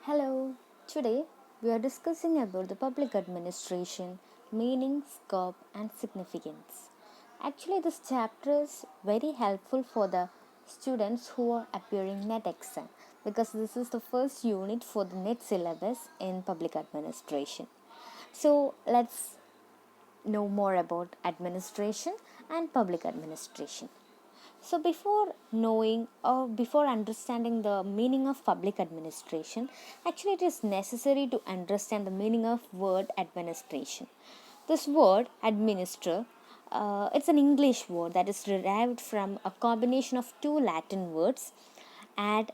Hello, today we are discussing about the public administration, meaning, scope, and significance. Actually, this chapter is very helpful for the students who are appearing NET exam because this is the first unit for the NET syllabus in public administration. So, let's know more about administration and public administration. So, before knowing or before understanding the meaning of public administration, actually, it is necessary to understand the meaning of word administration. This word administer, it's an English word that is derived from a combination of two Latin words, ad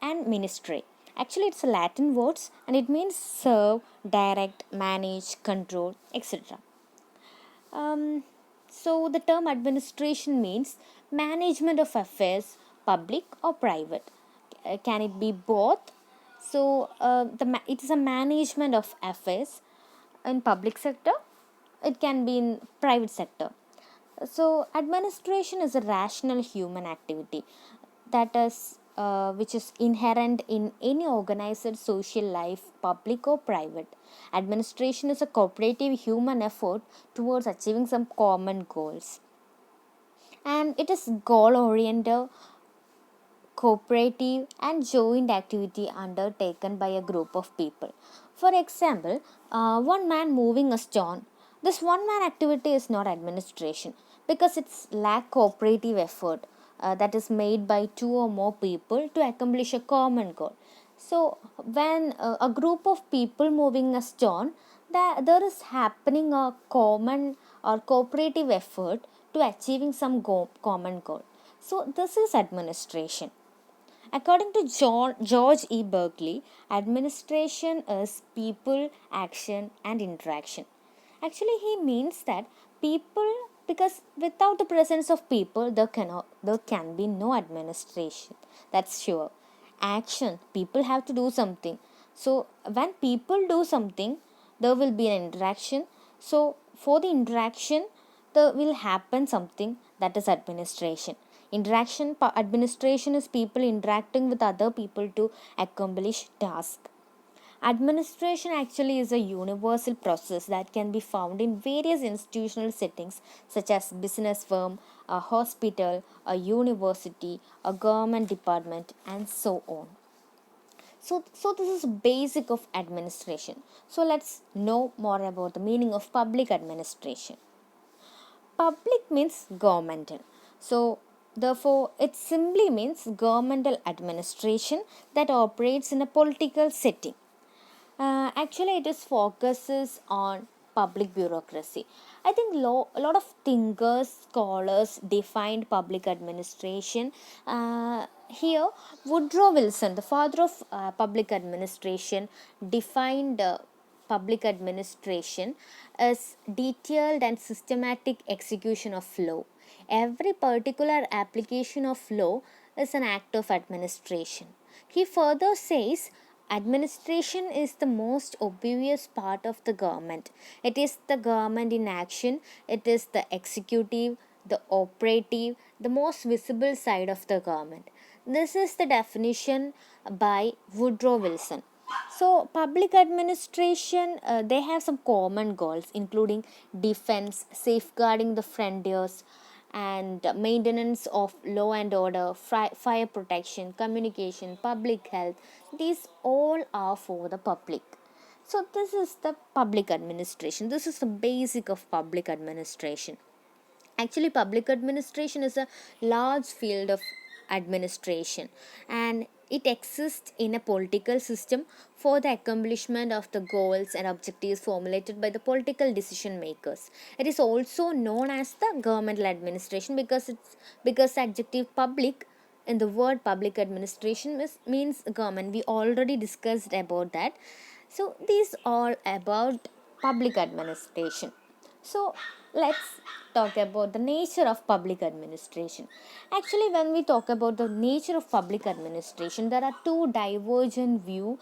and ministry. Actually, it's a Latin words and it means serve, direct, manage, control, etc. Um, so the term administration means management of affairs, public or private. Can it be both? So it is a management of affairs in public sector. It can be in private sector. So administration is a rational human activity that is which is inherent in any organized social life, public or private. Administration is a cooperative human effort towards achieving some common goals, and it is goal oriented, cooperative, and joint activity undertaken by a group of people. For example, one man moving a stone. This one man activity is not administration because it's lack cooperative effort that is made by two or more people to accomplish a common goal. So, when a group of people moving a stone, there is happening a common or cooperative effort to achieving some common goal. So, this is administration. According to George E. Berkeley, administration is people, action, and interaction. Actually, he means that people, because without the presence of people, there can be no administration. That's sure. Action, people have to do something. So, when people do something, there will be an interaction. So, for the interaction, there will happen something that is administration. Administration is people interacting with other people to accomplish tasks. Administration actually is a universal process that can be found in various institutional settings such as business firm, a hospital, a university, a government department, and so on. So this is basic of administration. So let's know more about the meaning of public administration. Public means governmental. So, therefore, it simply means governmental administration that operates in a political setting. Actually, it is focuses on public bureaucracy. I think a lot of thinkers, scholars defined public administration. Here, Woodrow Wilson, the father of public administration, defined public administration as detailed and systematic execution of law. Every particular application of law is an act of administration. He further says administration is the most obvious part of the government. It is the government in action, it is the executive, the operative, the most visible side of the government. This is the definition by Woodrow Wilson. So, public administration, they have some common goals, including defense, safeguarding the frontiers, and maintenance of law and order, fire protection, communication, public health. These all are for the public. So, this is the public administration. This is the basic of public administration. Actually, public administration is a large field of administration, and it exists in a political system for the accomplishment of the goals and objectives formulated by the political decision makers. It is also known as the governmental administration because the adjective public in the word public administration means government. We already discussed about that. So these are about public administration. So let's talk about the nature of public administration. Actually, when we talk about the nature of public administration, there are two divergent views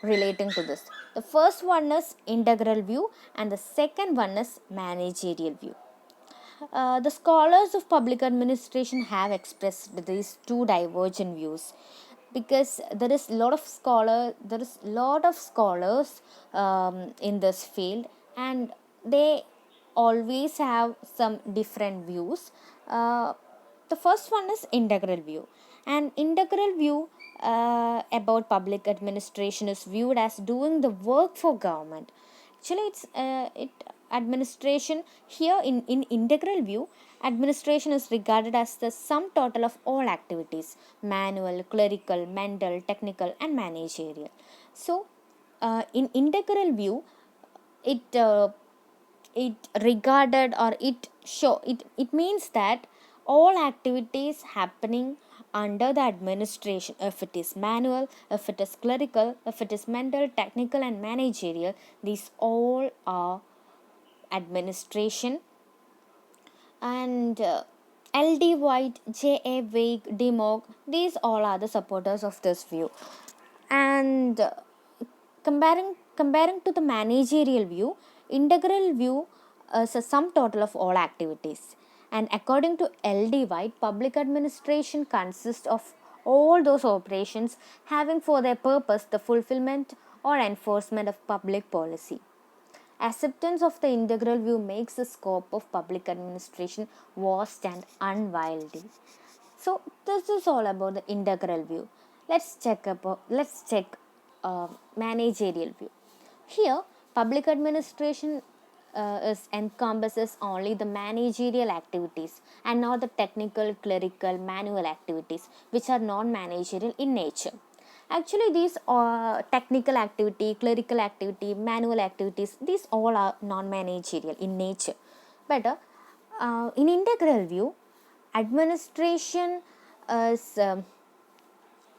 relating to this. The first one is integral view and the second one is managerial view. The scholars of public administration have expressed these two divergent views. because there is lot of scholars in this field, and they always have some different views. The first one is integral view. An integral view about public administration is viewed as doing the work for government. Actually, it's it administration here in integral view. Administration is regarded as the sum total of all activities: manual, clerical, mental, technical, and managerial. So, in integral view, it it regarded or it means that all activities happening under the administration, if it is manual, if it is clerical, if it is mental, technical, and managerial, these all are administration. And LD White, J.A. Wake, Demog, these all are the supporters of this view. And comparing to the managerial view, integral view is a sum total of all activities. And according to LD White, public administration consists of all those operations having for their purpose the fulfillment or enforcement of public policy. Acceptance of the integral view makes the scope of public administration vast and unwieldy. So this is all about the integral view. Let's check managerial view. Here, public administration encompasses only the managerial activities and not the technical, clerical, manual activities, which are non-managerial in nature. Actually, these technical activity, clerical activity, manual activities, these all are non-managerial in nature. But in integral view, administration is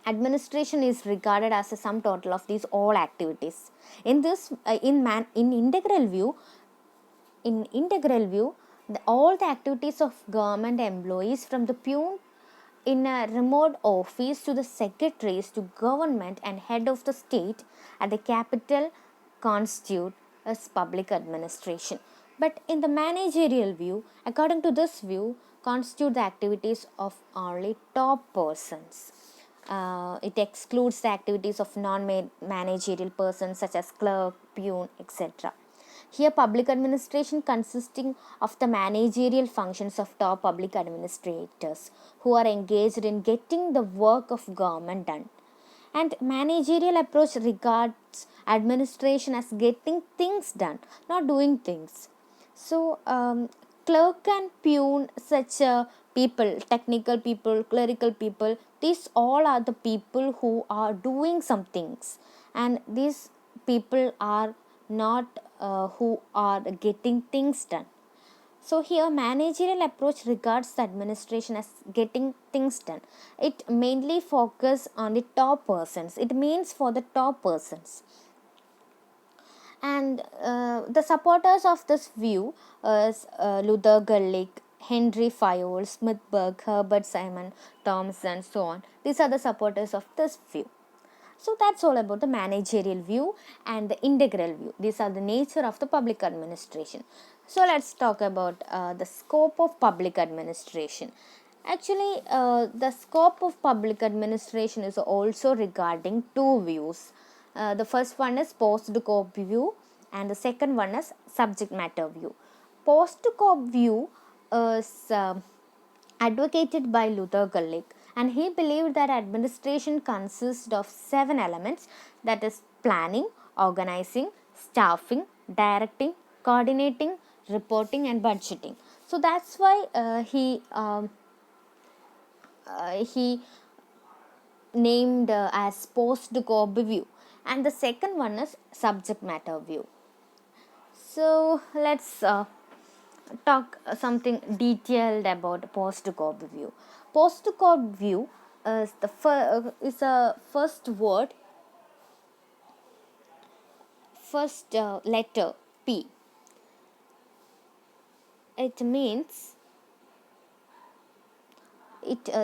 administration is regarded as a sum total of these all activities. In this, in integral view, all the activities of government employees from the peon in a remote office to the secretaries to government and head of the state at the capital constitute as public administration. But in the managerial view, according to this view, constitute the activities of only top persons. It excludes the activities of non-managerial persons such as clerk, peon, etc. Here, public administration consisting of the managerial functions of top public administrators who are engaged in getting the work of government done. And managerial approach regards administration as getting things done, not doing things. So, clerk and peon, such people, technical people, clerical people, these all are the people who are doing some things, and these people are not who are getting things done. So here managerial approach regards the administration as getting things done. It mainly focus on the top persons. It means for the top persons. And the supporters of this view is Luther Gulick, Henry Fayol, Smithberg, Herbert Simon, Thomson, so on. These are the supporters of this view. So that's all about the managerial view and the integral view. These are the nature of the public administration. So let's talk about the scope of public administration. Actually, the scope of public administration is also regarding two views. The first one is post-corb view and the second one is subject matter view. Post-corb view is advocated by Luther Gulick, and he believed that administration consists of 7 elements, that is planning, organizing, staffing, directing, coordinating, reporting, and budgeting. So that's why he named as post-corb view, and the second one is subject matter view. So let's talk something detailed about post-corb view. Post-corb view is a first letter P. It means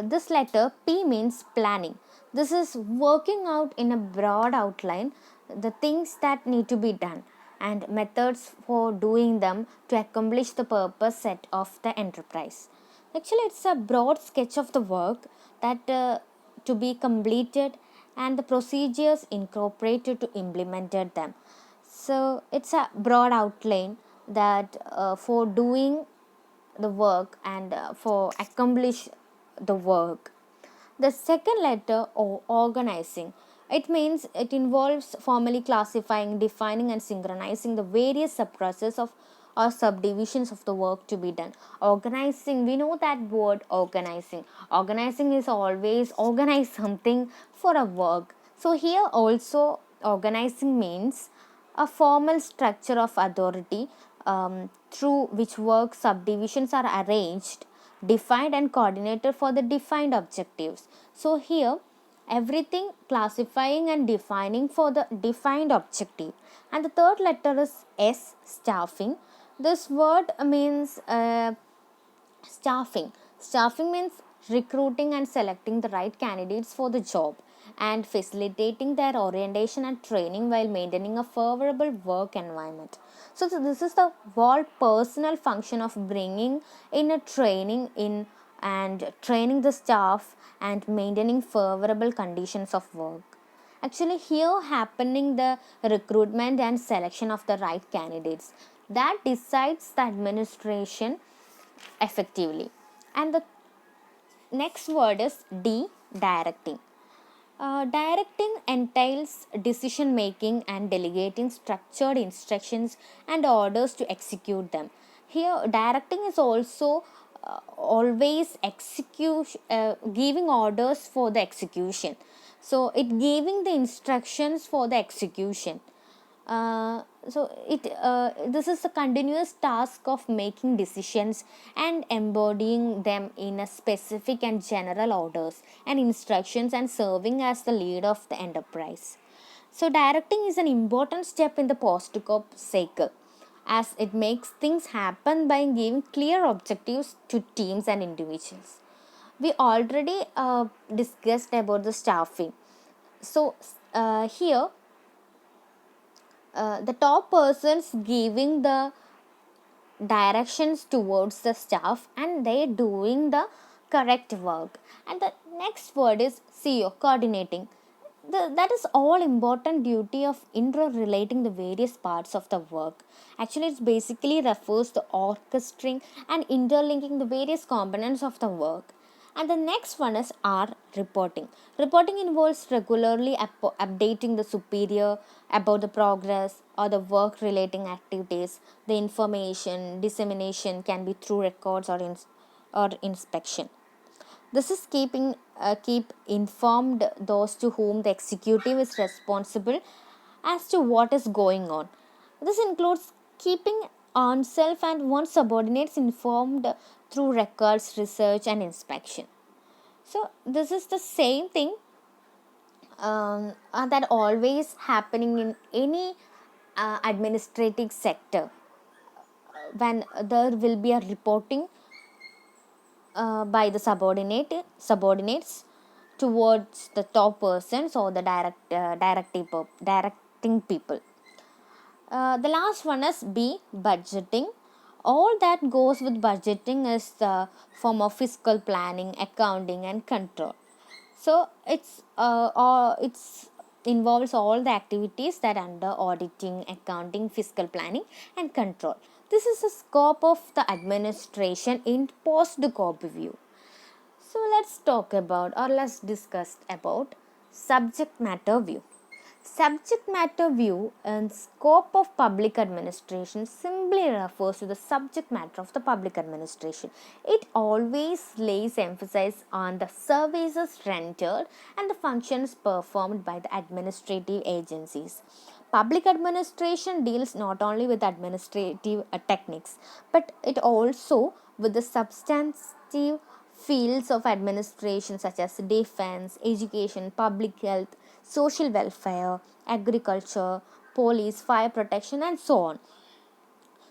this letter P means planning. This is working out in a broad outline the things that need to be done and methods for doing them to accomplish the purpose set of the enterprise. Actually, it's a broad sketch of the work that to be completed and the procedures incorporated to implement them. So it's a broad outline that for doing the work and for accomplish the work. The second letter, or organizing, it means it involves formally classifying, defining, and synchronizing the various subprocesses of or subdivisions of the work to be done. Organizing, we know that word organizing. Organizing is always organize something for a work. So here also organizing means a formal structure of authority through which work subdivisions are arranged, defined, and coordinated for the defined objectives. So, here everything classifying and defining for the defined objective. And the third letter is S, staffing. This word means staffing. Staffing means recruiting and selecting the right candidates for the job and facilitating their orientation and training while maintaining a favorable work environment. So this is the whole personal function of bringing in a training in and training the staff and maintaining favorable conditions of work. Actually, here happening the recruitment and selection of the right candidates that decides the administration effectively. And the next word is D, directing. Directing entails decision making and delegating structured instructions and orders to execute them. Here, directing is also always giving orders for the execution. So, it giving the instructions for the execution. This is a continuous task of making decisions and embodying them in a specific and general orders and instructions and serving as the lead of the enterprise. So directing is an important step in the post-corp cycle as it makes things happen by giving clear objectives to teams and individuals. We already discussed about the staffing. So here the top persons giving the directions towards the staff and they doing the correct work. And the next word is CEO, coordinating. That is all important duty of interrelating the various parts of the work. Actually, it basically refers to orchestrating and interlinking the various components of the work. And the next one is R, reporting. Reporting involves regularly updating the superior about the progress or the work relating activities. The information dissemination can be through records or inspection. This is keep informed those to whom the executive is responsible as to what is going on. This includes keeping oneself and one's subordinates informed through records, research, and inspection. So this is the same thing that always happening in any administrative sector when there will be a reporting by the subordinates towards the top persons or the directing people. The last one is B, budgeting. All that goes with budgeting is the form of fiscal planning, accounting, and control. So it's involves all the activities that under auditing, accounting, fiscal planning, and control. This is the scope of the administration in post-corp view. So let's discuss about subject matter view. Subject matter view and scope of public administration simply refers to the subject matter of the public administration. It always lays emphasis on the services rendered and the functions performed by the administrative agencies. Public administration deals not only with administrative techniques but it also with the substantive fields of administration such as defense, education, public health, social welfare, agriculture, police, fire protection, and so on.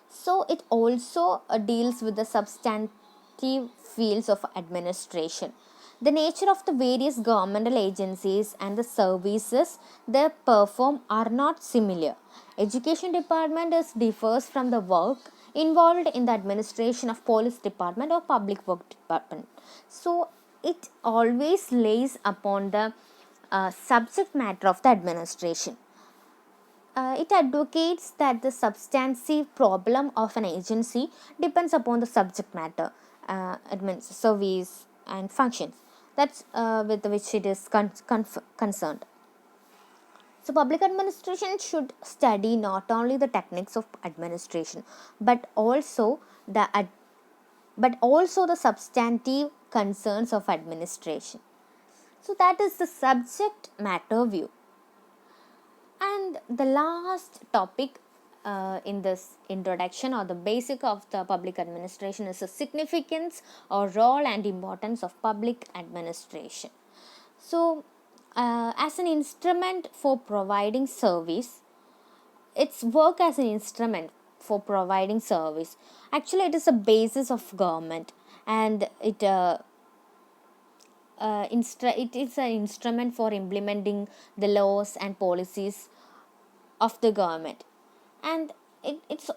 So it also deals with the substantive fields of administration. The nature of the various governmental agencies and the services they perform are not similar. Education department differs from the work involved in the administration of police department or public work department. So it always lays upon the subject matter of the administration. It advocates that the substantive problem of an agency depends upon the subject matter, it means service and functions that's with which it is concerned. So, public administration should study not only the techniques of administration but also the substantive concerns of administration. So, that is the subject matter view. And the last topic in this introduction or the basic of the public administration is the significance or role and importance of public administration. So, as an instrument for providing service, its work as an instrument for providing service. Actually, it is a basis of government, and it is an instrument for implementing the laws and policies of the government, and it is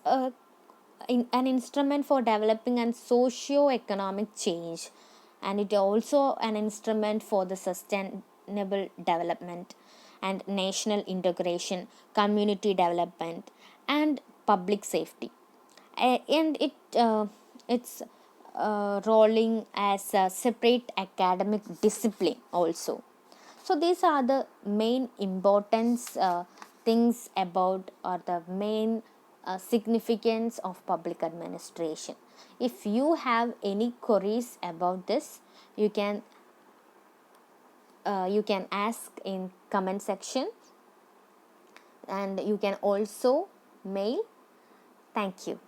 an instrument for developing and socio-economic change, and it also an instrument for the sustainable development and national integration, community development, and public safety. And it's rolling as a separate academic discipline also. So these are the main importance things about or the main significance of public administration. If you have any queries about this, you can ask in comment section, and you can also mail. Thank you.